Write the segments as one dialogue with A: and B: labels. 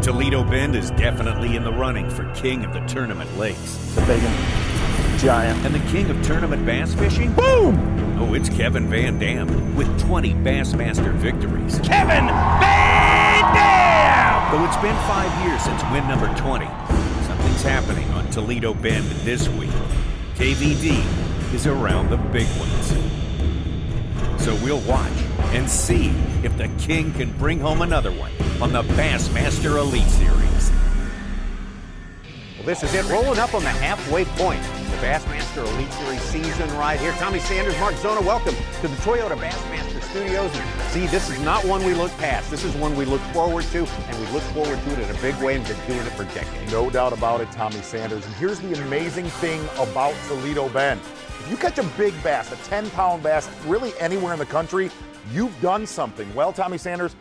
A: Toledo Bend is definitely in the running for king of the tournament lakes.
B: The big one. Giant.
A: And the king of tournament bass fishing?
B: Boom!
A: Oh, it's Kevin VanDam with 20 Bassmaster victories.
B: Kevin VanDam!
A: Though it's been 5 years since win number 20, something's happening on Toledo Bend this week. KVD is around the big ones. So we'll watch and see if the king can bring home another one on the Bassmaster Elite Series.
C: Well, this is it, rolling up on the halfway point. The Bassmaster Elite Series season right here. Tommy Sanders, Mark Zona, welcome to the Toyota Bassmaster Studios. And see, this is not one we look past. This is one we look forward to, and we look forward to it in a big way, and been doing it for decades.
D: No doubt about it, Tommy Sanders. And here's the amazing thing about Toledo Bend. If you catch a big bass, a 10-pound bass, really anywhere in the country, you've done something. Well, Tommy Sanders,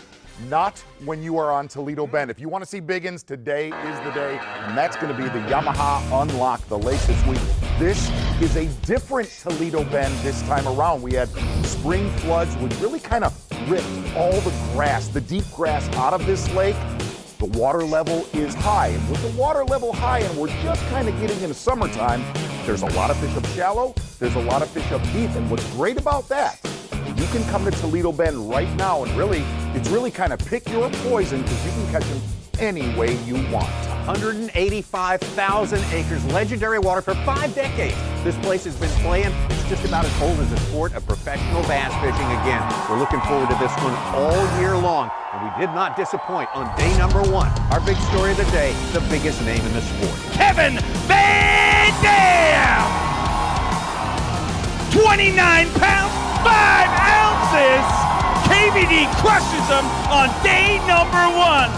D: not when you are on Toledo Bend. If you want to see biggins, today is the day, and that's going to be the Yamaha Unlock the Lake this week. This is a different Toledo Bend this time around. We had spring floods, which really kind of ripped all the grass, the deep grass out of this lake. The water level is high, and with the water level high, and we're just kind of getting into summertime, there's a lot of fish up shallow, there's a lot of fish up deep, and what's great about that, you can come to Toledo Bend right now and it's really kind of pick your poison, because you can catch them any way you want.
C: 185,000 acres, legendary water for 5 decades. This place has been playing. It's just about as old as the sport of professional bass fishing again. We're looking forward to this one all year long, and we did not disappoint on day number 1. Our big story of the day, the biggest name in the sport.
B: Kevin VanDam! 29 pounds, 5 ounces! KVD crushes them on day number 1.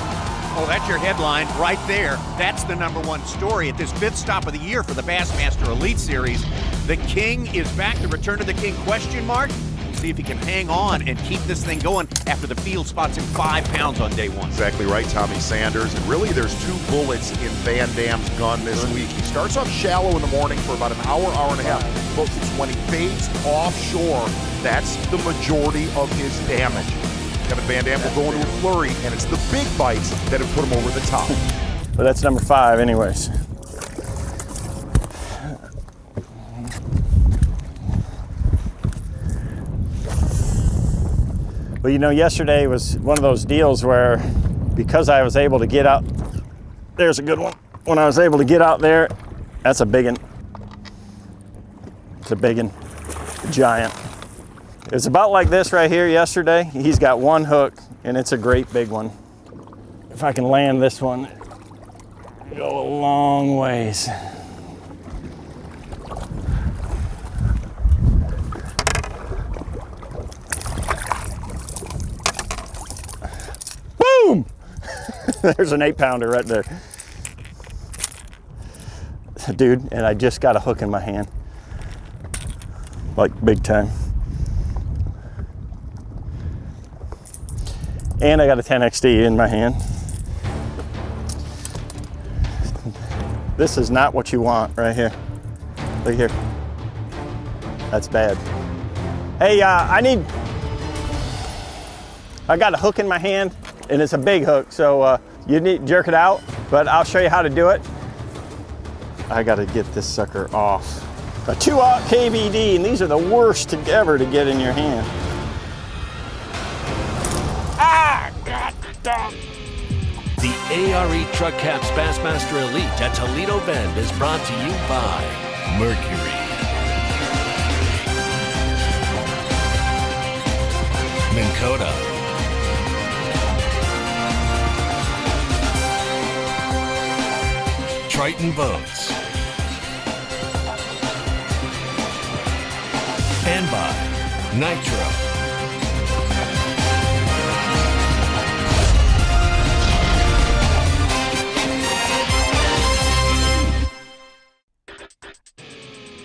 A: Oh, that's your headline right there. That's the number 1 story at this 5th stop of the year for the Bassmaster Elite Series. The king is back. The return of the king, question mark? See if he can hang on and keep this thing going after the field spots him 5 pounds on day 1.
D: Exactly right, Tommy Sanders. And really, there's 2 bullets in VanDam's gun this week. He starts off shallow in the morning for about an hour, hour and a half. But it's when he fades offshore, that's the majority of his damage. Kevin VanDam will go into a flurry, and it's the big bites that have put him over the top.
B: Well, that's number 5 anyways. Well, you know, yesterday was one of those deals where, because I was able to get out, there's a good one. When I was able to get out there, that's a big one. It's a big one, giant. It's about like this right here yesterday. He's got 1 hook, and it's a great big one. If I can land this one, go a long ways. Boom! There's an 8-pounder right there. Dude, and I just got a hook in my hand. Like big time. And I got a 10XD in my hand. This is not what you want right here. Look here. That's bad. Hey, I got a hook in my hand, and it's a big hook, so you need to jerk it out, but I'll show you how to do it. I gotta get this sucker off. A 2-aught KVD, and these are the worst ever to get in your hand.
E: The ARE Truck Caps Bassmaster Elite at Toledo Bend is brought to you by Mercury, Minn Kota, Triton Boats, and by Nitro.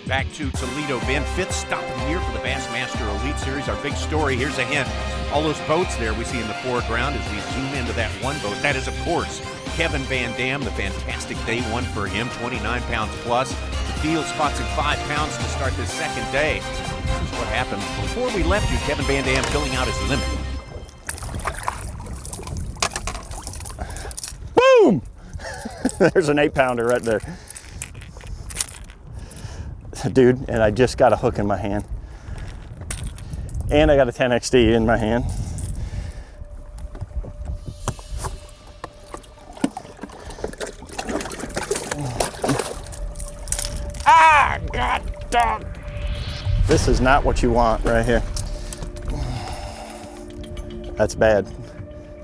A: Back to Toledo Bend, 5th stop of the year for the Bassmaster Elite Series. Our big story, here's a hint. All those boats there we see in the foreground as we zoom into that 1 boat. That is, of course, Kevin VanDam, the fantastic day 1 for him, 29 pounds plus. The field spots him 5 pounds to start this 2nd day. This is what happened. Before we left you, Kevin VanDam filling out his limit.
B: There's an 8-pounder right there. Dude, and I just got a hook in my hand. And I got a 10XD in my hand. Ah, God dog. This is not what you want right here. That's bad.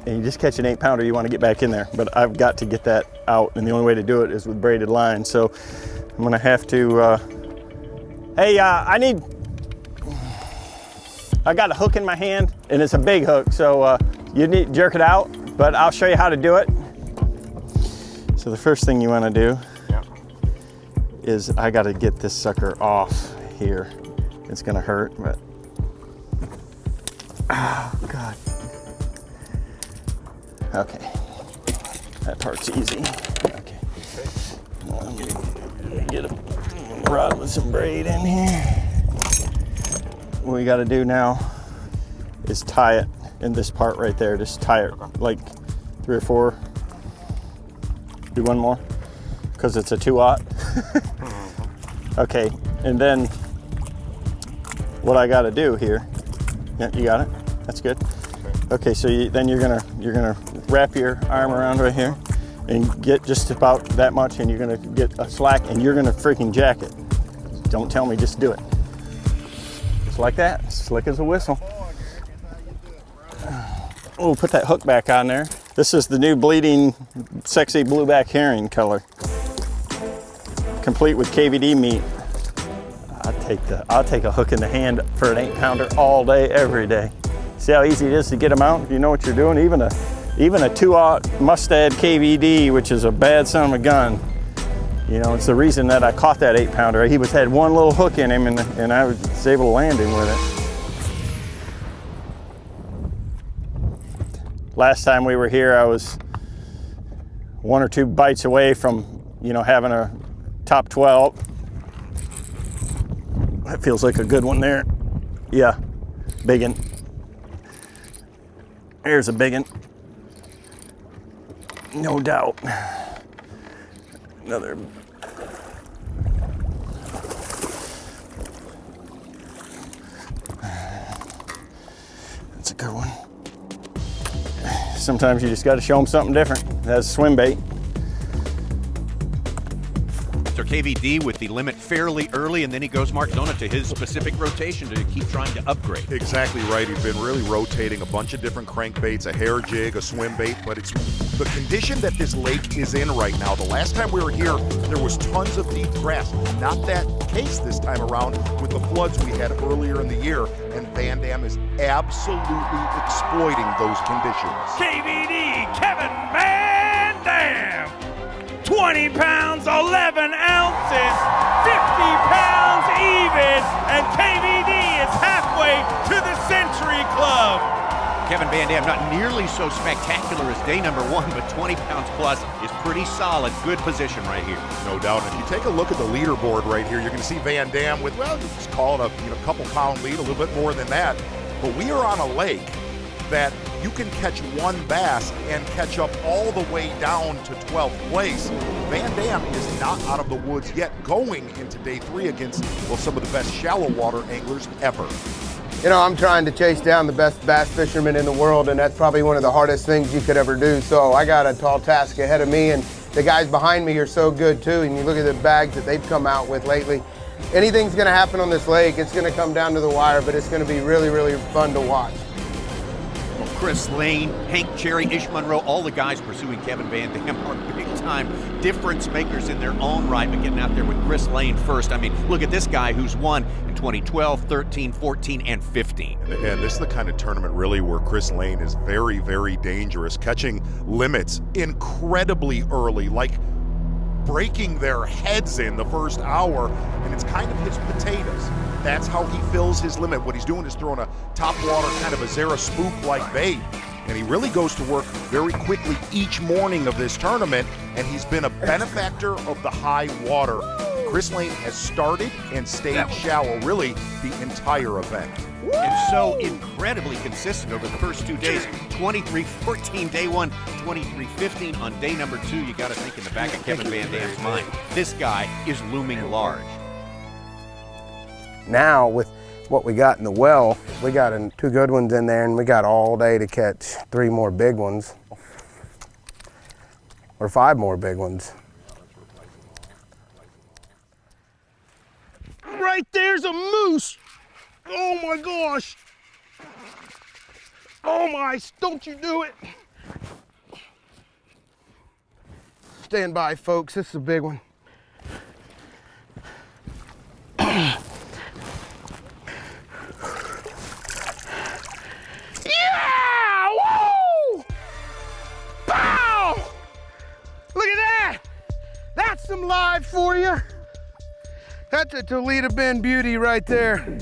B: And you just catch an 8-pounder, you want to get back in there. But I've got to get that out, and the only way to do it is with braided line. So I'm gonna have to, hey, I got a hook in my hand, and it's a big hook, so you need to jerk it out, but I'll show you how to do it. So the first thing you want to do is I got to get this sucker off here. It's gonna hurt, but oh God. Okay, that part's easy. Okay, let me get a rod with some braid in here. What we got to do now is tie it in this part right there. Just tie it like 3 or 4. Do one more because it's a 2-aught. Okay, and then what I got to do here? Yeah, you got it. That's good. Okay, so then you're gonna wrap your arm around right here and get just about that much, and you're gonna get a slack, and you're gonna freaking jack it. Don't tell me, just do it. Just like that, slick as a whistle. Oh, put that hook back on there. This is the new bleeding, sexy blueback herring color, complete with KVD meat. I'll take a hook in the hand for an 8-pounder all day, every day. See how easy it is to get them out? You know what you're doing. Even a 2-aught Mustad KVD, which is a bad son of a gun. You know, it's the reason that I caught that 8-pounder. He had one little hook in him, and I was able to land him with it. Last time we were here, I was 1 or 2 bites away from, having a top 12. That feels like a good one there. Yeah, biggin. There's a biggin. No doubt. Another. That's a good one. Sometimes you just got to show them something different. That's swim bait.
A: So KVD with the limit fairly early, and then he goes Mark Zona to his specific rotation to keep trying to upgrade.
D: Exactly right. He's been really rotating a bunch of different crankbaits, a hair jig, a swim bait, but it's the condition that this lake is in right now. The last time we were here, there was tons of deep grass. Not that case this time around with the floods we had earlier in the year, and VanDam is absolutely exploiting those conditions.
F: KVD, Kevin VanDam. 20 pounds, 11 ounces, 50 pounds even, and KVD is halfway to the Century Club.
A: Kevin VanDam not nearly so spectacular as day number 1, but 20 pounds plus is pretty solid. Good position right here.
D: No doubt. If you take a look at the leaderboard right here, you're going to see VanDam with, well, just call it a couple pound lead, a little bit more than that. But we are on a lake that you can catch one bass and catch up all the way down to 12th place. VanDam is not out of the woods yet, going into day 3 against, well, some of the best shallow water anglers ever.
G: You know, I'm trying to chase down the best bass fisherman in the world, and that's probably one of the hardest things you could ever do. So I got a tall task ahead of me, and the guys behind me are so good too. And you look at the bags that they've come out with lately. Anything's gonna happen on this lake. It's gonna come down to the wire, but it's gonna be really, really fun to watch.
A: Chris Lane, Hank Cherry, Ish Monroe, all the guys pursuing Kevin VanDam are big-time difference makers in their own right, but getting out there with Chris Lane first. I mean, look at this guy who's won in 2012, 13, 14, and 15.
D: And this is the kind of tournament really where Chris Lane is very, very dangerous, catching limits incredibly early, like breaking their heads in the first hour, and it's kind of his potatoes. That's how he fills his limit. What he's doing is throwing a topwater kind of a Zara spook-like bait, and he really goes to work very quickly each morning of this tournament, and he's been a benefactor of the high water. Chris Lane has started and stayed shallow really the entire event.
A: and so incredibly consistent over the first 2 days. 23-14 day one, 23-15 on day number 2. You got to think in the back of Kevin VanDam's mind, this guy is looming large.
G: Now with what we got in the well, we got 2 good ones in there, and we got all day to catch 3 more big ones. Or 5 more big ones.
B: Right there's a moose. Oh my gosh. Oh my, don't you do it.
G: Stand by, folks, this is a big one.
B: Yeah! Woo! Pow! Look at that! That's some live for you.
G: That's a Toledo Bend beauty right there.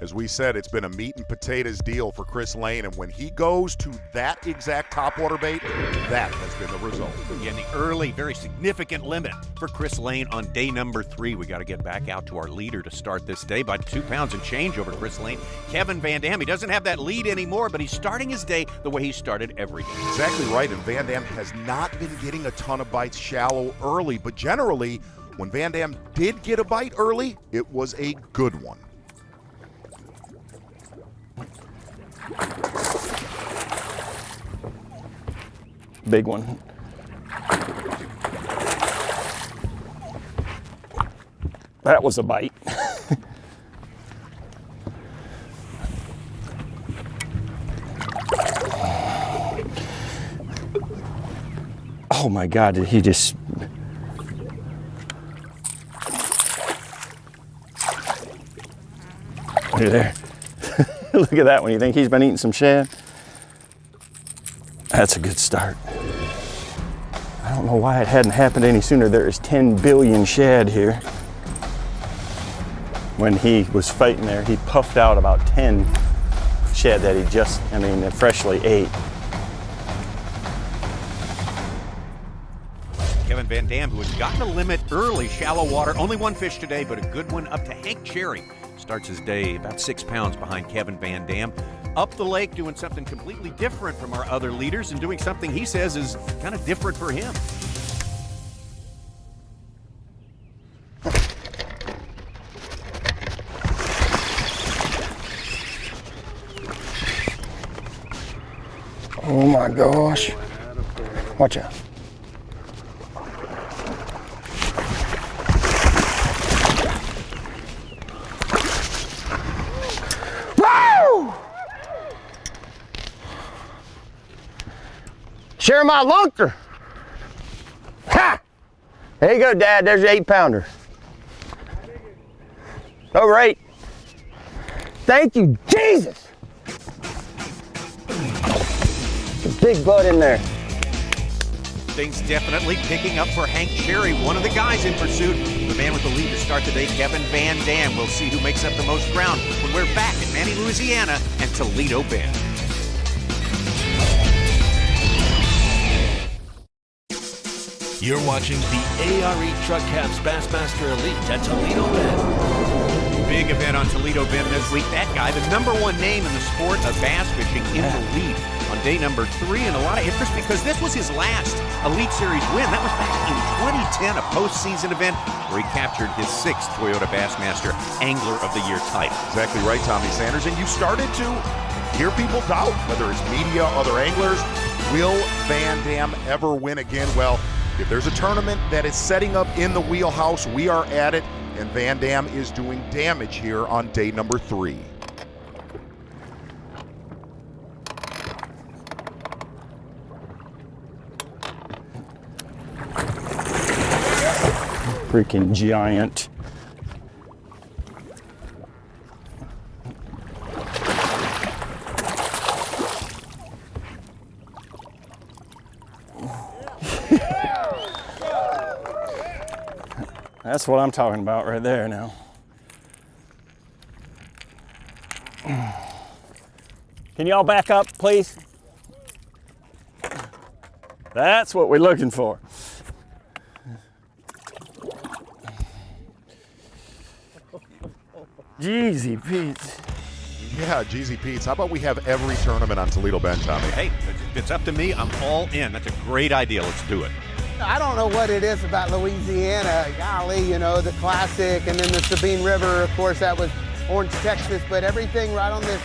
D: As we said, it's been a meat and potatoes deal for Chris Lane, and when he goes to that exact topwater bait, that has been the result.
A: Again, the early, very significant limit for Chris Lane on day number 3. We got to get back out to our leader to start this day by 2 pounds and change over Chris Lane. Kevin VanDam, he doesn't have that lead anymore, but he's starting his day the way he started every day.
D: Exactly right, and VanDam has not been getting a ton of bites shallow early, but generally, when VanDam did get a bite early, it was a good one.
B: Big one. That was a bite. Oh my God, did he just... Look there. Look at that one. You think he's been eating some shad? That's a good start. I don't know why it hadn't happened any sooner. There is 10 billion shad here. When he was fighting there, he puffed out about 10 shad that he just, freshly ate.
A: Kevin VanDam, who has gotten a limit early, shallow water, only 1 fish today, but a good one up to Hank Cherry. Starts his day about 6 pounds behind Kevin VanDam. Up the lake doing something completely different from our other leaders and doing something he says is kind of different for him.
G: Oh my gosh. Watch out. Share my lunker. Ha! There you go, Dad. There's your 8-pounder. Over 8. Thank you, Jesus. Some big bud in there.
A: Things definitely picking up for Hank Cherry, one of the guys in pursuit. The man with the lead to start the day, Kevin VanDam. We'll see who makes up the most ground when we're back in Manny, Louisiana and Toledo Bend.
E: You're watching the ARE Truck Caps Bassmaster Elite at Toledo Bend.
A: Big event on Toledo Bend this week. That guy, the #1 name in the sport of bass fishing, in the lead on day number 3, and a lot of interest because this was his last Elite Series win. That was back in 2010, a postseason event where he captured his 6th Toyota Bassmaster Angler of the Year title.
D: Exactly right, Tommy Sanders, and you started to hear people doubt whether it's media, other anglers, will VanDam ever win again? Well, if there's a tournament that is setting up in the wheelhouse, we are at it, and VanDam is doing damage here on day number 3.
B: Freaking giant. That's what I'm talking about right there now. Can y'all back up, please? That's what we're looking for. Jeezy Pete.
D: Yeah, Jeezy Pete's. How about we have every tournament on Toledo Bend, Tommy?
A: Hey, if it's up to me, I'm all in. That's a great idea. Let's do it.
G: I don't know what it is about Louisiana. Golly, you know, the classic, and then the Sabine River, of course, that was Orange, Texas, but everything right on this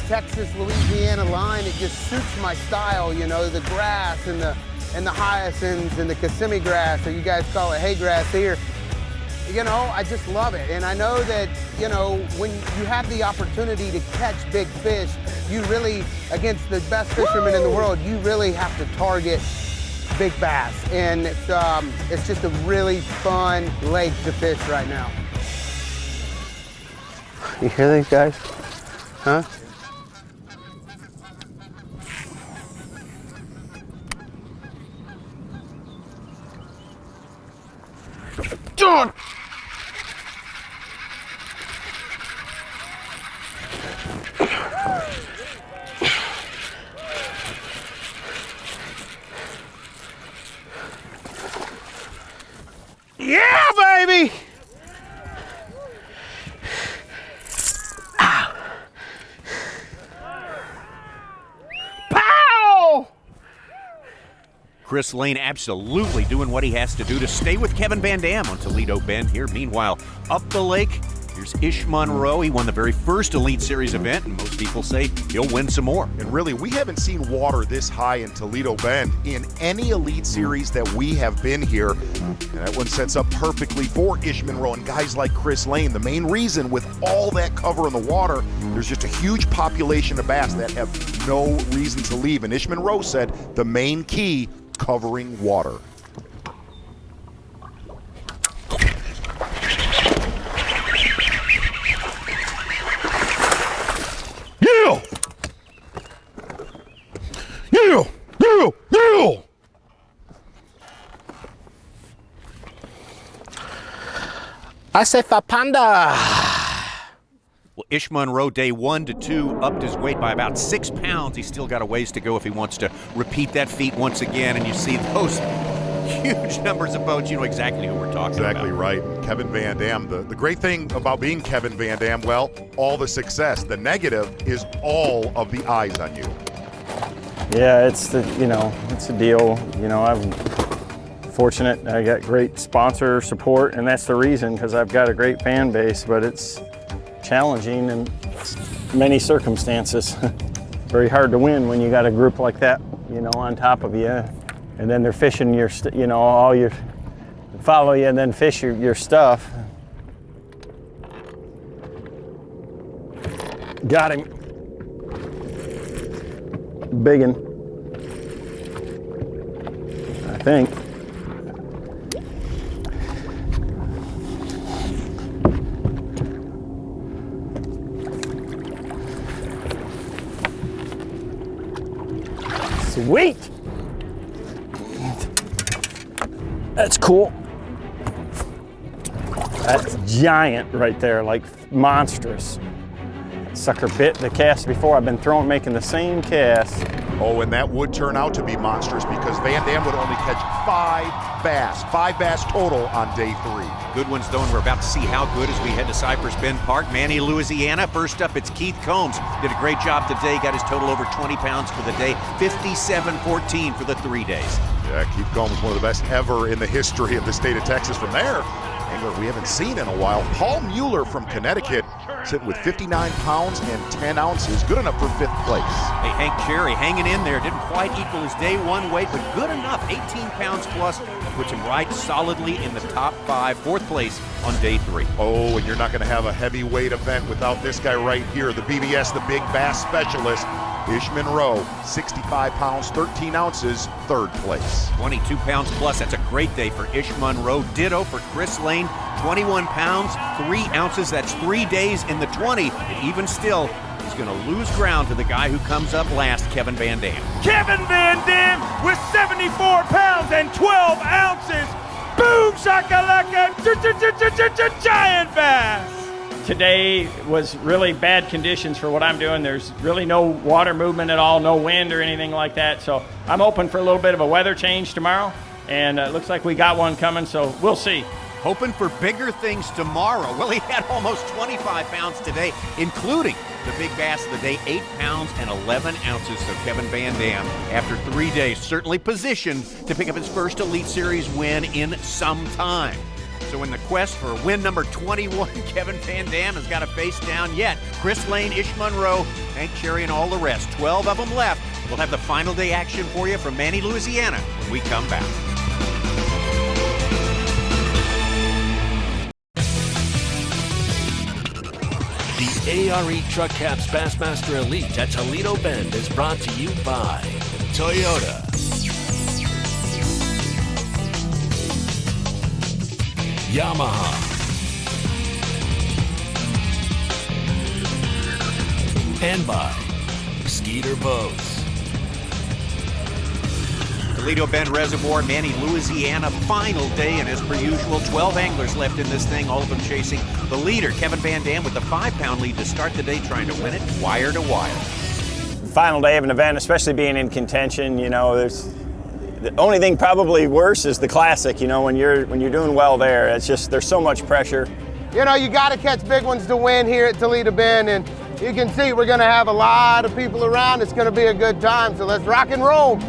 G: Texas-Louisiana line, it just suits my style, you know, the grass and the hyacinths and the Kissimmee grass, or you guys call it hay grass here. You know, I just love it. And I know that, you know, when you have the opportunity to catch big fish, you really, against the best fishermen in the world, you really have to target big bass. And it's just a really fun lake to fish right now. You hear these guys? Huh? John! Yeah, baby! Ow. Pow!
A: Chris Lane absolutely doing what he has to do to stay with Kevin VanDam on Toledo Bend here. Meanwhile, up the lake, here's Ish Monroe. He won the very first Elite Series event, and most people say he'll win some more.
D: And really, we haven't seen water this high in Toledo Bend in any Elite Series that we have been here. And that one sets up perfectly for Ish Monroe and guys like Chris Lane. The main reason, with all that cover in the water, there's just a huge population of bass that have no reason to leave. And Ish Monroe said the main key, covering water.
F: Yeah! Yeah! Yeah! Yeah!
G: I say for panda.
A: Well, Ish Monroe, day 1 to 2, upped his weight by about 6 pounds. He's still got a ways to go if he wants to repeat that feat once again. And you see those huge numbers of boats. You know exactly who we're talking about.
D: Exactly right. Kevin VanDam. The great thing about being Kevin VanDam, well, all the success. The negative is all of the eyes on you.
B: Yeah, it's the deal. You know, I'm fortunate. I got great sponsor support, and that's the reason, because I've got a great fan base, but it's challenging in many circumstances. Very hard to win when you got a group like that, you know, on top of you, and then they're fishing your, all your, follow you and then fish your stuff. Got him. Biggin, I think. Sweet. That's cool. That's giant right there, like monstrous. That sucker bit the cast before. I've been making the same cast.
D: Oh, and that would turn out to be monstrous because VanDam would only catch 5 bass total on day 3.
A: Good ones, though, and we're about to see how good as we head to Cypress Bend Park, Manny, Louisiana. First up, it's Keith Combs. Did a great job today. Got his total over 20 pounds for the day. 57.14 for the 3 days.
D: Yeah, Keith Combs, one of the best ever in the history of the state of Texas. From there, angler we haven't seen in a while, Paul Mueller from Connecticut, sitting with 59 pounds and 10 ounces. Good enough for 5th place.
A: Hey, Hank Cherry hanging in there. Didn't quite equal his day 1 weight, but good enough. 18 pounds plus. Puts him right solidly in the top 5. 4th place on day 3.
D: Oh, and you're not going to have a heavyweight event without this guy right here, the BBS, the big bass specialist, Ish Monroe, 65 pounds, 13 ounces, 3rd place.
A: 22 pounds plus. That's a great day for Ish Monroe. Ditto for Chris Lane, 21 pounds, 3 ounces. That's 3 days in the 20. And even still, he's going to lose ground to the guy who comes up last, Kevin VanDam.
F: Kevin VanDam with 74 pounds and 12 ounces. Boom shakalaka, giant bass.
B: Today was really bad conditions for what I'm doing. There's really no water movement at all, no wind or anything like that. So I'm hoping for a little bit of a weather change tomorrow, and it looks like we got one coming, so we'll see.
A: Hoping for bigger things tomorrow. Well, he had almost 25 pounds today, including the big bass of the day, 8 pounds and 11 ounces. So Kevin VanDam, after 3 days, certainly positioned to pick up his first Elite Series win in some time. So in the quest for win number 21, Kevin VanDam has got a face down yet. Chris Lane, Ish Monroe, Hank Cherry, and all the rest. 12 of them left. We'll have the final day action for you from Manny, Louisiana when we come back.
E: The ARE Truck Caps Bassmaster Elite at Toledo Bend is brought to you by Toyota, Yamaha, and by Skeeter Boats.
A: Toledo Bend Reservoir, Manny, Louisiana, final day, and as per usual, 12 anglers left in this thing, all of them chasing the leader, Kevin VanDam, with the 5-pound lead to start the day, trying to win it wire to wire.
B: Final day of an event, especially being in contention, you know, the only thing probably worse is the classic, you know, when you're doing well there. It's just, there's so much pressure.
G: You know, you got to catch big ones to win here at Toledo Bend, and you can see we're going to have a lot of people around. It's going to be a good time, so let's rock and roll.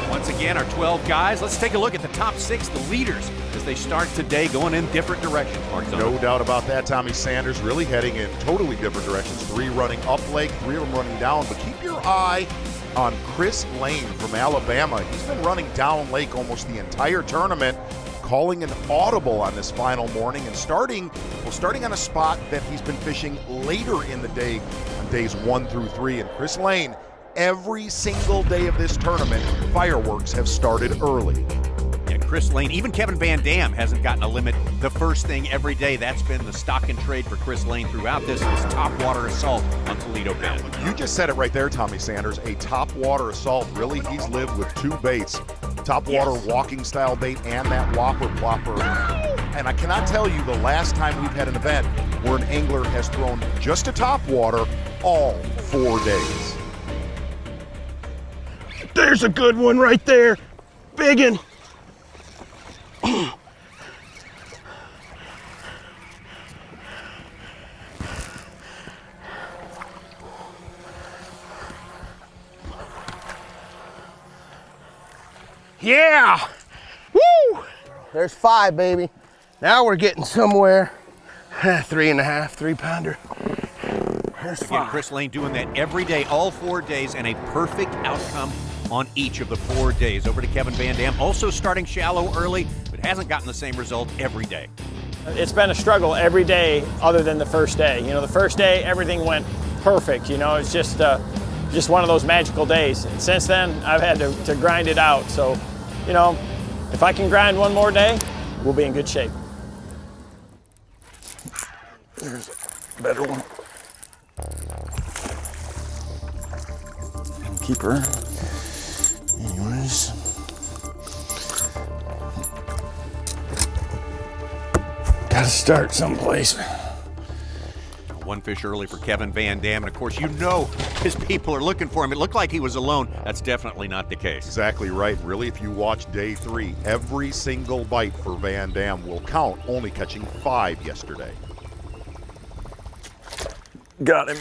A: Once again, our 12 guys. Let's take a look at the top 6, the leaders, as they start today going in different directions.
D: No doubt about that. Tommy Sanders really heading in totally different directions. 3 running up lake, 3 of them running down. But keep your eye on Chris Lane from Alabama. He's been running down lake almost the entire tournament, calling an audible on this final morning and starting on a spot that he's been fishing later in the day on days 1 through 3. And Chris Lane, every single day of this tournament, fireworks have started early.
A: Yeah, Chris Lane, even Kevin VanDam hasn't gotten a limit the first thing every day. That's been the stock and trade for Chris Lane throughout this top water assault on Toledo Bend.
D: You just said it right there, Tommy Sanders, a top water assault. Really, he's lived with 2 baits, top water walking style bait and that whopper plopper. And I cannot tell you the last time we've had an event where an angler has thrown just a top water all 4 days.
F: There's a good one right there. Biggin.
G: Yeah! Woo! There's 5, baby. Now we're getting somewhere. 3.5, 3-pounder. There's 5.
A: Again, Chris Lane doing that every day, all 4 days, and a perfect outcome on each of the 4 days. Over to Kevin VanDam, also starting shallow early, but hasn't gotten the same result every day.
B: It's been a struggle every day other than the first day. You know, the first day, everything went perfect. You know, it's just one of those magical days. And since then, I've had to grind it out. So, you know, if I can grind one more day, we'll be in good shape.
F: There's a better one.
B: Keep her. Anyways. Gotta start someplace.
A: One fish early for Kevin VanDam, and of course, you know his people are looking for him. It looked like he was alone. That's definitely not the case.
D: Exactly right. Really, if you watch day 3, every single bite for VanDam will count, only catching 5 yesterday.
B: Got him.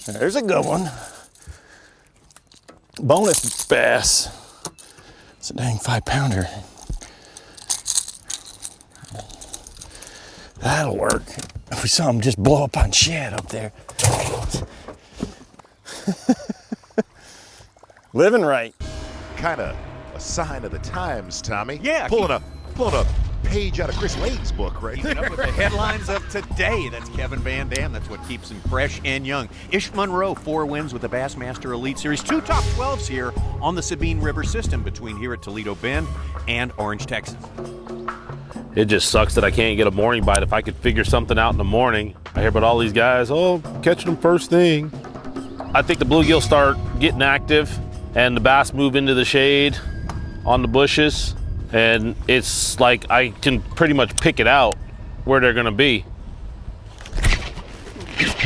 B: There's a good one. Bonus bass. It's a dang 5-pounder. That'll work. If we saw him just blow up on shad up there. Living right.
D: Kind of a sign of the times, Tommy.
A: Yeah.
D: Pulling a page out of Chris Lane's book right
A: Keeping
D: there.
A: up with the headlines of today. That's Kevin VanDam. That's what keeps him fresh and young. Ish Monroe, 4 wins with the Bassmaster Elite Series. 2 top 12s here on the Sabine River system between here at Toledo Bend and Orange, Texas.
H: It just sucks that I can't get a morning bite. If I could figure something out in the morning, I hear about all these guys, catching them first thing. I think the bluegill start getting active and the bass move into the shade on the bushes. And it's like I can pretty much pick it out where they're gonna be.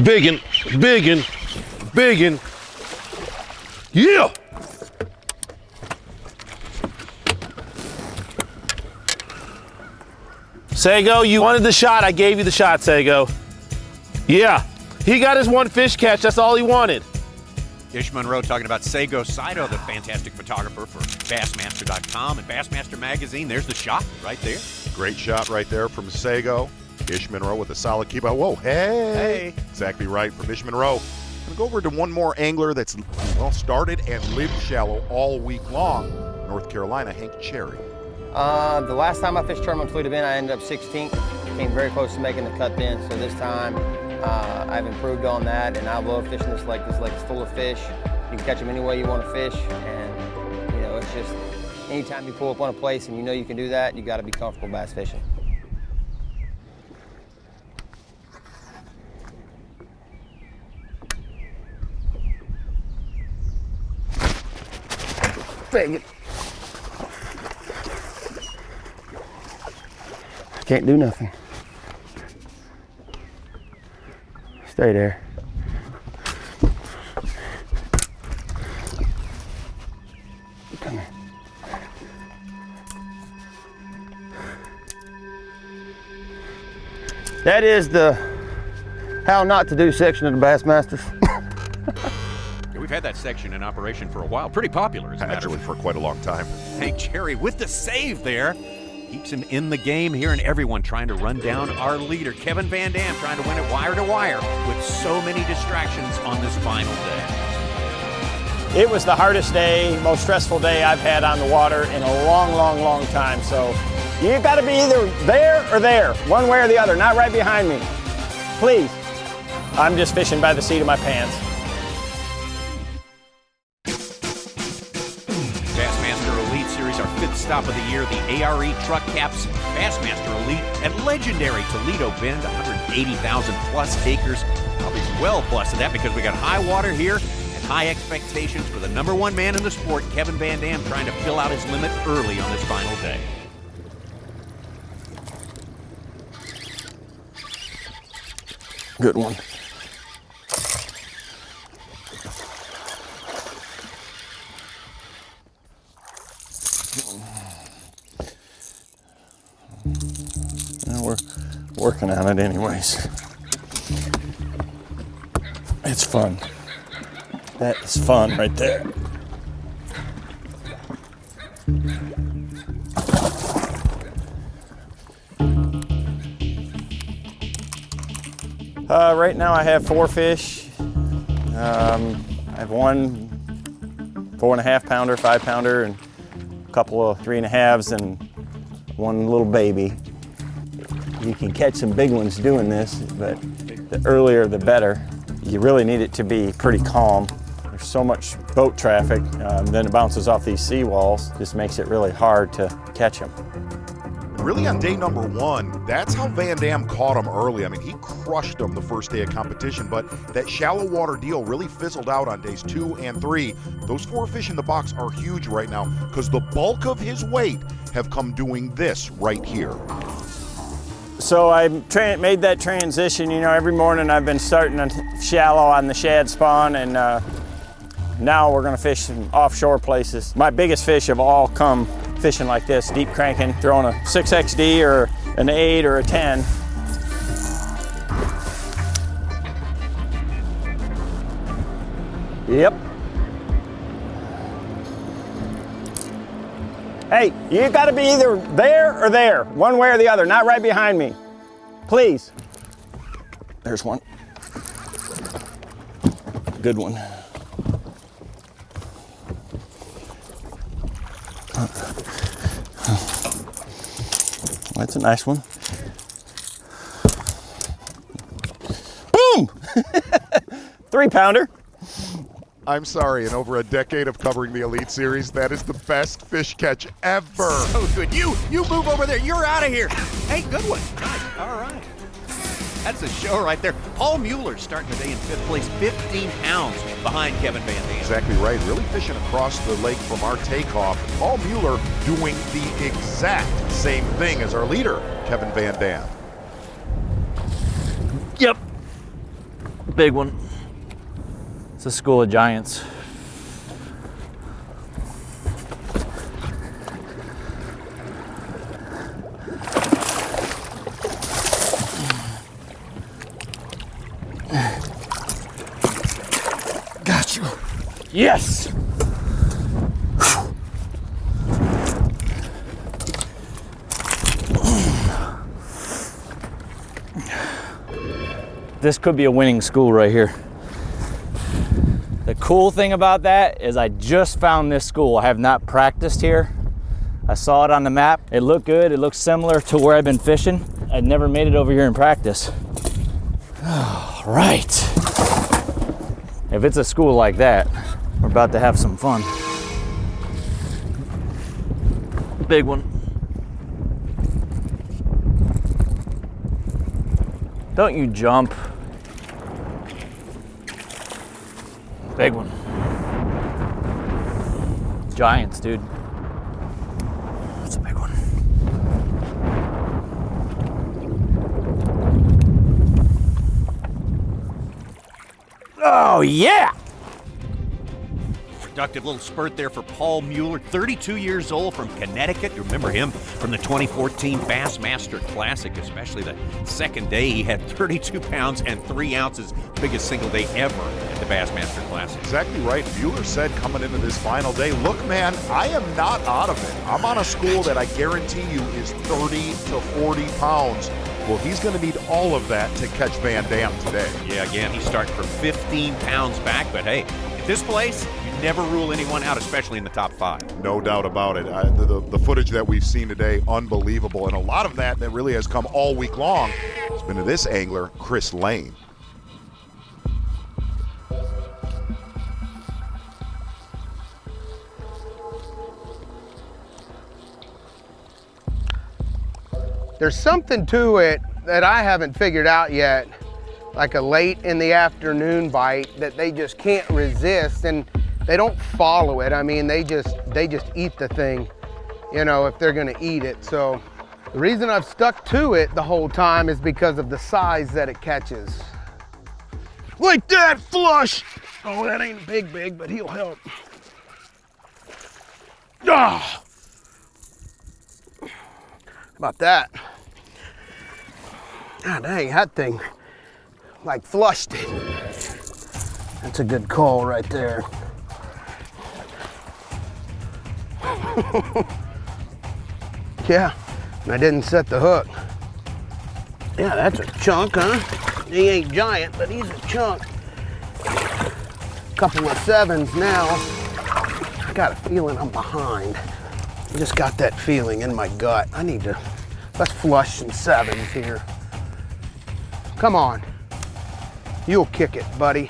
H: Biggin, biggin, biggin. Yeah! Sago, you wanted the shot. I gave you the shot, Sago. Yeah, he got his one fish catch. That's all he wanted.
A: Ish Monroe talking about Sago Saito, the fantastic photographer for Bassmaster.com and Bassmaster Magazine. There's the shot right there.
D: Great shot right there from Sago. Ish Monroe with a solid keep out. Whoa, hey. Exactly right from Ish Monroe. Gonna go over to one more angler that's well started and lived shallow all week long. North Carolina, Hank Cherry.
I: The last time I fished tournament Toledo Bend, I ended up 16th. Came very close to making the cut then, so this time I've improved on that, and I love fishing this lake. This lake is full of fish. You can catch them any way you want to fish, and you know, it's just anytime you pull up on a place and you know you can do that, you got to be comfortable bass fishing. Dang it. Can't do nothing. Stay there. Come here. That is the how not to do section of the Bassmasters.
A: Yeah, we've had that section in operation for a while. Pretty popular, as a matter
D: Actually,
A: of
D: for quite a long time.
A: Hank Cherry with the save there. Keeps him in the game here, and everyone trying to run down our leader. Kevin VanDam trying to win it wire to wire with so many distractions on this final day.
B: It was the hardest day, most stressful day I've had on the water in a long, long, long time. So you got to be either there or there, one way or the other, not right behind me. Please. I'm just fishing by the seat of my pants.
A: Bassmaster Elite Series, our 5th stop of the year, the ARE Truck Caps Bassmaster Elite at legendary Toledo Bend, 180,000 plus acres. Probably well plus of that because we got high water here and high expectations for the #1 man in the sport, Kevin VanDam, trying to fill out his limit early on this final day.
B: Good one. We're working on it anyways. It's fun. That is fun right there. Right now I have 4 fish. I have one 4.5 pounder, 5 pounder, and a couple of 3.5s, and one little baby. You can catch some big ones doing this, but the earlier the better. You really need it to be pretty calm. There's so much boat traffic, then it bounces off these seawalls. Just makes it really hard to catch them.
D: Really on day #1, that's how VanDam caught him early. I mean, he crushed him the first day of competition, but that shallow water deal really fizzled out on days 2 and 3. Those 4 fish in the box are huge right now because the bulk of his weight have come doing this right here.
B: So I made that transition. You know, every morning I've been starting shallow on the shad spawn, and now we're gonna fish some offshore places. My biggest fish have all come fishing like this, deep cranking, throwing a 6XD or an 8 or a 10. Yep. Hey, you gotta be either there or there, one way or the other, not right behind me. Please. There's one. Good one. That's a nice one. Boom! 3 pounder.
D: I'm sorry, in over a decade of covering the Elite Series, that is the best fish catch ever.
A: So good. You move over there. You're out of here. Hey, good one. Nice. All right. That's a show right there. Paul Mueller starting the day in 5th place, 15 pounds behind Kevin VanDam.
D: Exactly right. Really fishing across the lake from our takeoff. Paul Mueller doing the exact same thing as our leader, Kevin VanDam.
J: Yep. Big one. It's a school of giants. Yes! This could be a winning school right here. The cool thing about that is I just found this school. I have not practiced here. I saw it on the map. It looked good. It looked similar to where I've been fishing. I'd never made it over here in practice. All right. If it's a school like that, we're about to have some fun. Big one. Don't you jump. Big one. Giants, dude. That's a big one. Oh, yeah!
A: Productive little spurt there for Paul Mueller, 32 years old from Connecticut. You remember him from the 2014 Bassmaster Classic, especially the second day. He had 32 pounds and 3 ounces, biggest single day ever at the Bassmaster Classic.
D: Exactly right. Mueller said coming into this final day, look, man, I am not out of it. I'm on a school that I guarantee you is 30 to 40 pounds. Well, he's going to need all of that to catch VanDam today.
A: Yeah, again, he's starting from 15 pounds back, but hey, at this place, you never rule anyone out, especially in the top 5.
D: No doubt about it. The footage that we've seen today, unbelievable. And a lot of that really has come all week long. It's been to this angler, Chris Lane.
G: There's something to it that I haven't figured out yet, like a late in the afternoon bite that they just can't resist, and they don't follow it. I mean, they just eat the thing, you know, if they're gonna eat it. So the reason I've stuck to it the whole time is because of the size that it catches.
F: Like that, flush! Oh, that ain't big, but he'll help. Ah!
G: How about that? God dang, that thing like flushed it. That's a good call right there. Yeah, and I didn't set the hook. Yeah, that's a chunk, huh? He ain't giant, but he's a chunk. Couple of 7s now. I got a feeling I'm behind. I just got that feeling in my gut. I need to, let's flush some 7s here. Come on. You'll kick it, buddy.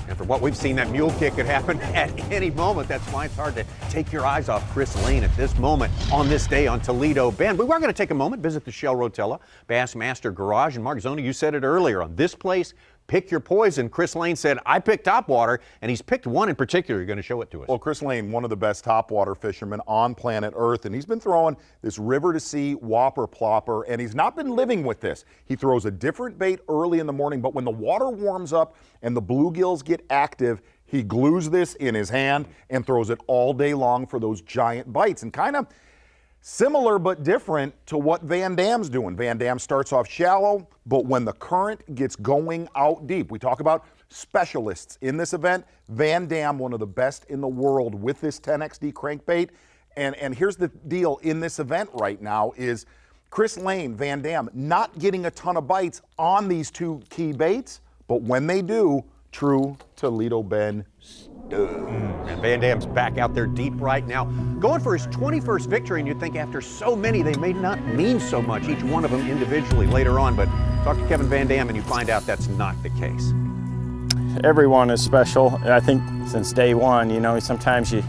C: And for what we've seen, that mule kick could happen at any moment. That's why it's hard to take your eyes off Chris Lane at this moment on this day on Toledo Bend. We are going to take a moment, visit the Shell Rotella Bassmaster Garage. And Mark Zona, you said it earlier on this place. Pick your poison. Chris Lane said, I picked topwater, and he's picked one in particular. You're going to show it to us.
D: Well, Chris Lane, one of the best topwater fishermen on planet Earth, and he's been throwing this river to sea whopper plopper, and he's not been living with this. He throws a different bait early in the morning, but when the water warms up and the bluegills get active, he glues this in his hand and throws it all day long for those giant bites. And kind of similar but different to what VanDam's doing. VanDam starts off shallow, but when the current gets going out deep, we talk about specialists in this event. VanDam, one of the best in the world with this 10XD crankbait. And here's the deal in this event right now is Chris Lane, VanDam, not getting a ton of bites on these 2 key baits, but when they do, true Toledo Bend stud.
C: And VanDam's back out there deep right now, going for his 21st victory, and you'd think after so many, they may not mean so much, each one of them individually later on, but talk to Kevin VanDam and you find out that's not the case.
B: Everyone is special. I think since day one, you know, sometimes you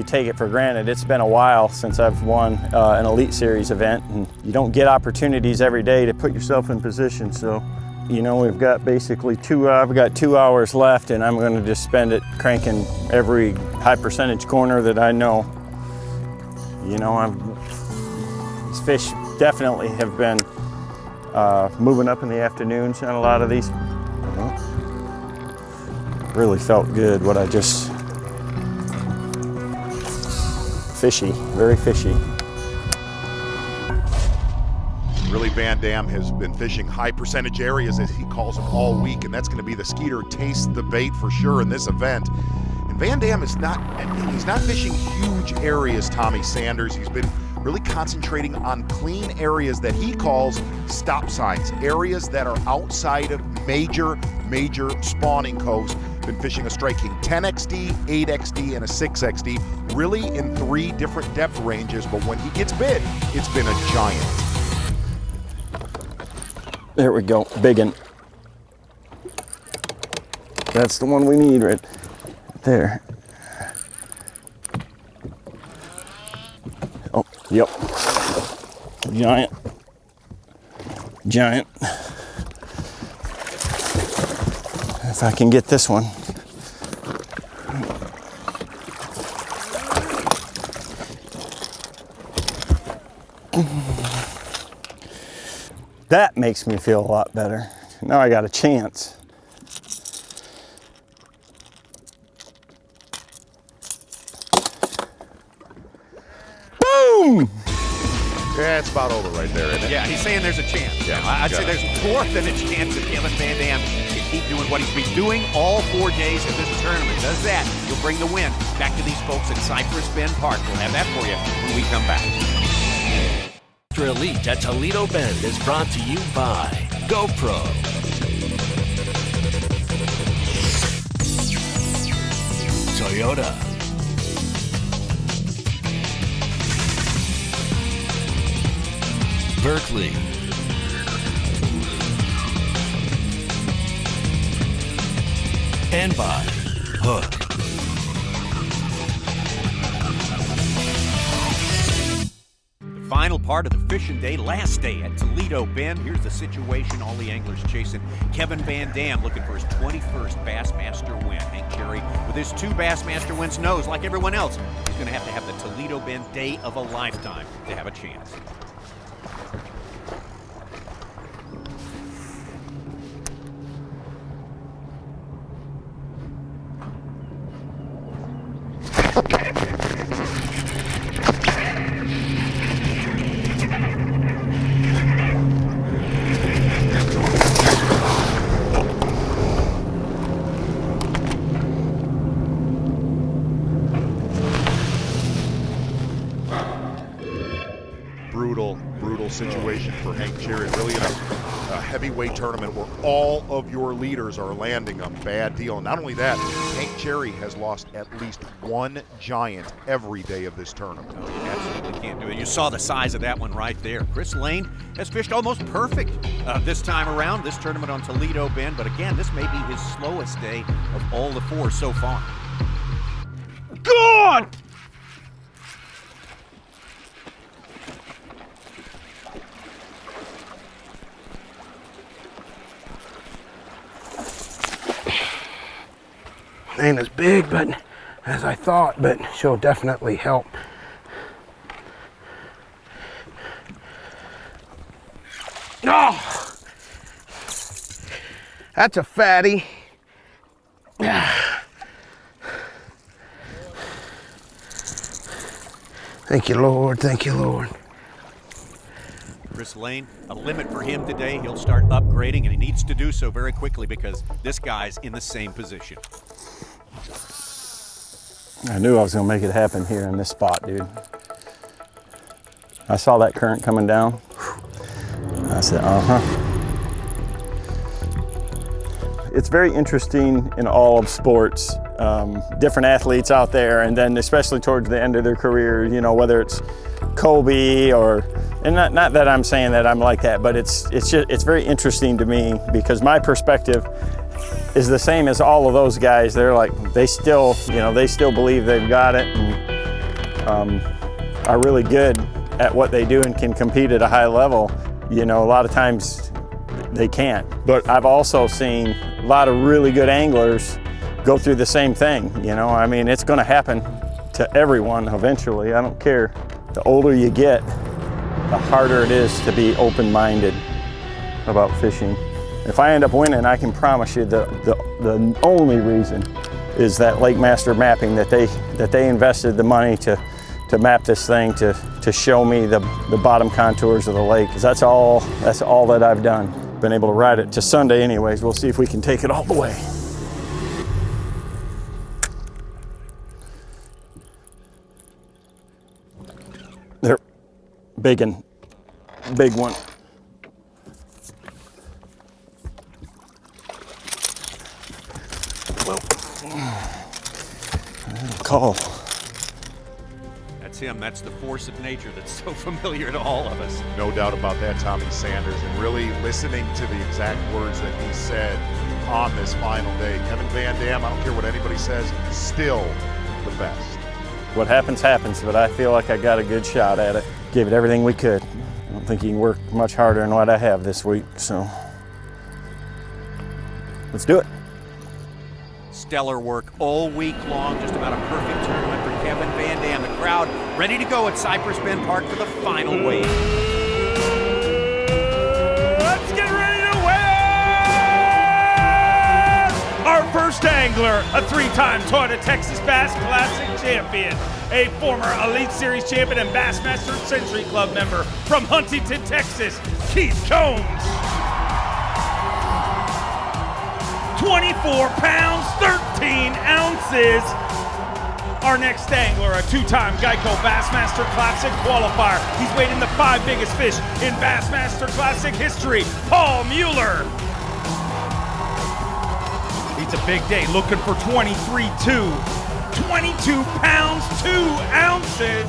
B: take it for granted. It's been a while since I've won an Elite Series event, and you don't get opportunities every day to put yourself in position. So, you know, we've got basically I've got 2 hours left, and I'm going to just spend it cranking every high percentage corner that I know. You know, these fish definitely have been moving up in the afternoons on a lot of these. Really felt good what I just, fishy, very fishy.
D: Really, VanDam has been fishing high percentage areas, as he calls them, all week, and that's going to be the Skeeter taste the bait for sure in this event. And VanDam is he's not fishing huge areas, Tommy Sanders. He's been really concentrating on clean areas that he calls stop signs, areas that are outside of major spawning coves. Been fishing a Strike King 10XD, 8XD, and a 6XD, really in 3 different depth ranges, but when he gets bit, it's been a giant.
B: There we go, big one. That's the one we need right there. Oh, yep. Giant. Giant. If I can get this one. That makes me feel a lot better. Now I got a chance. Boom!
D: Yeah, it's about over right there, isn't it?
A: Yeah, he's saying there's a chance.
D: Yeah,
A: I'd say there's more than a chance that Kevin VanDam can keep doing what he's been doing all 4 days of this tournament. Does that, he'll bring the win back to these folks at Cypress Bend Park. We'll have that for you when we come back.
E: Bassmaster Elite at Toledo Bend is brought to you by GoPro, Toyota, Berkeley, and by Hook.
A: The final part of the fishing day, last day at Toledo Bend. Here's the situation. All the anglers chasing Kevin VanDam, looking for his 21st Bassmaster win. Hank Cherry, with his 2 Bassmaster wins, knows, like everyone else, he's going to have the Toledo Bend day of a lifetime to have a chance.
D: Brutal situation for Hank Cherry, really in a heavyweight tournament where all of your leaders are landing a bad deal. And not only that, Hank Cherry has lost at least 1 giant every day of this tournament.
A: Oh, you absolutely can't do it. You saw the size of that one right there. Chris Lane has fished almost perfect this time around, this tournament on Toledo Bend. But again, this may be his slowest day of all the 4 so far.
F: God! Ain't as big but as I thought, but she'll definitely help. Oh! That's a fatty. Thank you, Lord. Thank you, Lord.
A: Chris Lane, a limit for him today. He'll start upgrading, and he needs to do so very quickly because this guy's in the same position.
B: I knew I was gonna make it happen here in this spot, dude. I saw that current coming down. I said, It's very interesting in all of sports. Different athletes out there, and then especially towards the end of their career, you know, whether it's Kobe or, and not that I'm saying that I'm like that, but it's very interesting to me because my perspective is the same as all of those guys. They're like, they still believe they've got it and are really good at what they do and can compete at a high level. You know, a lot of times they can't. But I've also seen a lot of really good anglers go through the same thing. You know, I mean, it's gonna happen to everyone eventually. I don't care. The older you get, the harder it is to be open-minded about fishing. If I end up winning, I can promise you the only reason is that Lake Master mapping, that they invested the money to map this thing to show me the bottom contours of the lake. 'Cause that's all that I've done. Been able to ride it to Sunday anyways. We'll see if we can take it all the way. Big one. Call.
A: That's him. That's the force of nature that's so familiar to all of us.
D: No doubt about that, Tommy Sanders, and really listening to the exact words that he said on this final day. Kevin VanDam, I don't care what anybody says, still the best.
B: What happens, happens, but I feel like I got a good shot at it. Gave it everything we could. I don't think you can work much harder than what I have this week, so let's do it.
A: Stellar work all week long. Just about a perfect tournament for Kevin VanDam. The crowd ready to go at Cypress Bend Park for the final wave.
F: Let's get ready to win! Our first angler, a 3-time Toyota Texas Bass Classic champion, a former Elite Series champion and Bassmaster Century Club member from Huntington, Texas, Keith Combs. 24 pounds, 13 ounces. Our next angler, a 2-time Geico Bassmaster Classic qualifier. He's weighed in the 5 biggest fish in Bassmaster Classic history, Paul Mueller. It's a big day, looking for 23.2. 22 pounds, 2 ounces.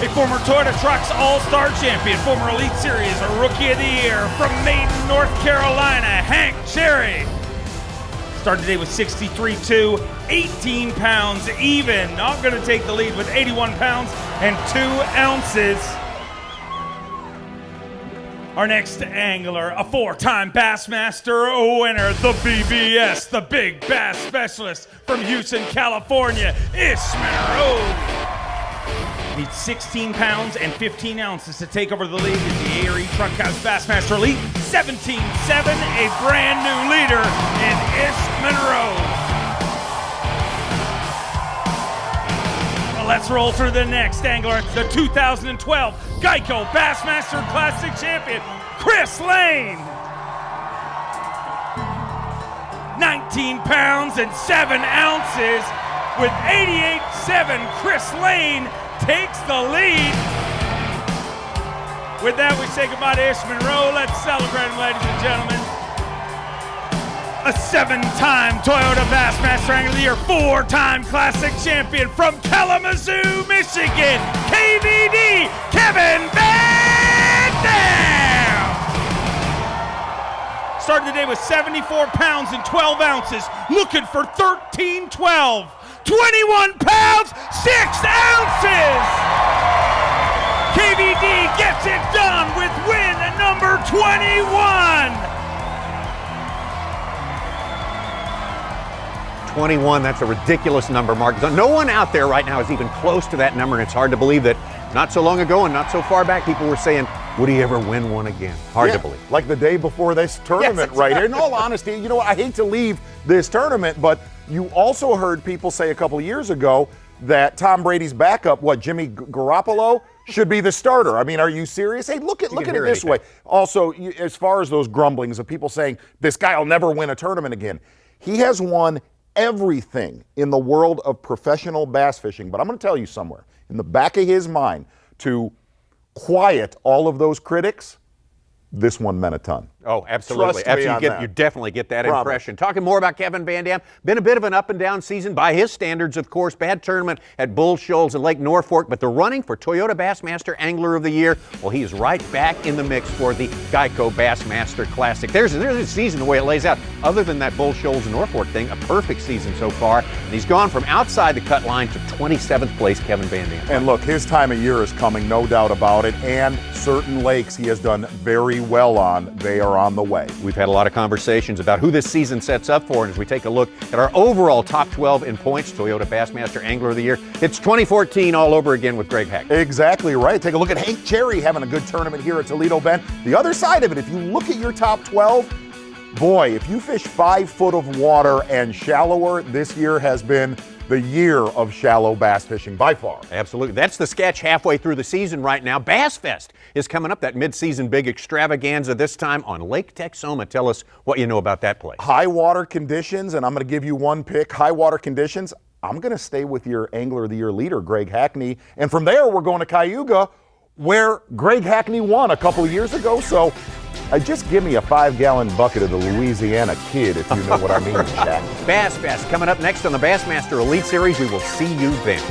F: A former Toyota Trucks All-Star champion, former Elite Series, a Rookie of the Year from Maiden, North Carolina, Hank Cherry. Started today with 63.2, 18 pounds even. Not going to take the lead with 81 pounds and 2 ounces. Our next angler, a 4-time Bassmaster winner, the BBS, the Big Bass Specialist from Houston, California, Monroe. Needs 16 pounds and 15 ounces to take over the lead in the ARE Truckhouse Bassmaster Elite 17-7, a brand new leader in Monroe. Well, let's roll through the next angler, the 2012 Geico Bassmaster Classic champion, Chris Lane. 19 pounds and 7 ounces with 88.7, Chris Lane takes the lead. With that, we say goodbye to Monroe. Let's celebrate him, ladies and gentlemen. A 7-time Toyota Bassmaster Angler of the Year, 4-time Classic champion from Kalamazoo, Michigan, KVD, Kevin VanDam. Started the day with 74 pounds and 12 ounces, looking for 13-12. 21 pounds, 6 ounces! KVD gets it done with win number 21!
C: 21, that's a ridiculous number, Mark. No one out there right now is even close to that number, and it's hard to believe that not so long ago and not so far back, people were saying, would he ever win one again? Hard to believe.
D: Like the day before this tournament right here. In all honesty, you know what, I hate to leave this tournament, but you also heard people say a couple of years ago that Tom Brady's backup, Jimmy Garoppolo, should be the starter. I mean, are you serious? Hey, look at it this way. Also, as far as those grumblings of people saying this guy will never win a tournament again, he has won everything in the world of professional bass fishing. But I'm going to tell you somewhere in the back of his mind, to quiet all of those critics, this one meant a ton.
C: Oh, absolutely. You definitely get that impression. Talking more about Kevin VanDam, been a bit of an up and down season by his standards, of course. Bad tournament at Bull Shoals and Lake Norfolk, but the running for Toyota Bassmaster Angler of the Year, well, he is right back in the mix for the Geico Bassmaster Classic. There's a season the way it lays out. Other than that Bull Shoals and Norfolk thing, a perfect season so far. And he's gone from outside the cut line to 27th place, Kevin VanDam.
D: And look, his time of year is coming, no doubt about it. And certain lakes he has done very well on. They are on the way.
C: We've had a lot of conversations about who this season sets up for, and as we take a look at our overall top 12 in points, Toyota Bassmaster Angler of the Year, it's 2014 all over again with Greg Hackney.
D: Exactly right. Take a look at Hank Cherry having a good tournament here at Toledo Bend. The other side of it, if you look at your top 12, boy, if you fish 5 foot of water and shallower, this year has been the year of shallow bass fishing by far.
C: Absolutely. That's the sketch halfway through the season right now. Bass Fest is coming up, that mid-season big extravaganza, this time on Lake Texoma. Tell us what you know about that place.
D: High water conditions, and I'm going to give you one pick. High water conditions, I'm going to stay with your Angler of the Year leader, Greg Hackney. And from there, we're going to Cayuga. where Greg Hackney won a couple of years ago. So just give me a 5-gallon bucket of the Louisiana Kid, if you know what I mean, Jack.
C: Bass Fest coming up next on the Bassmaster Elite Series. We will see you then.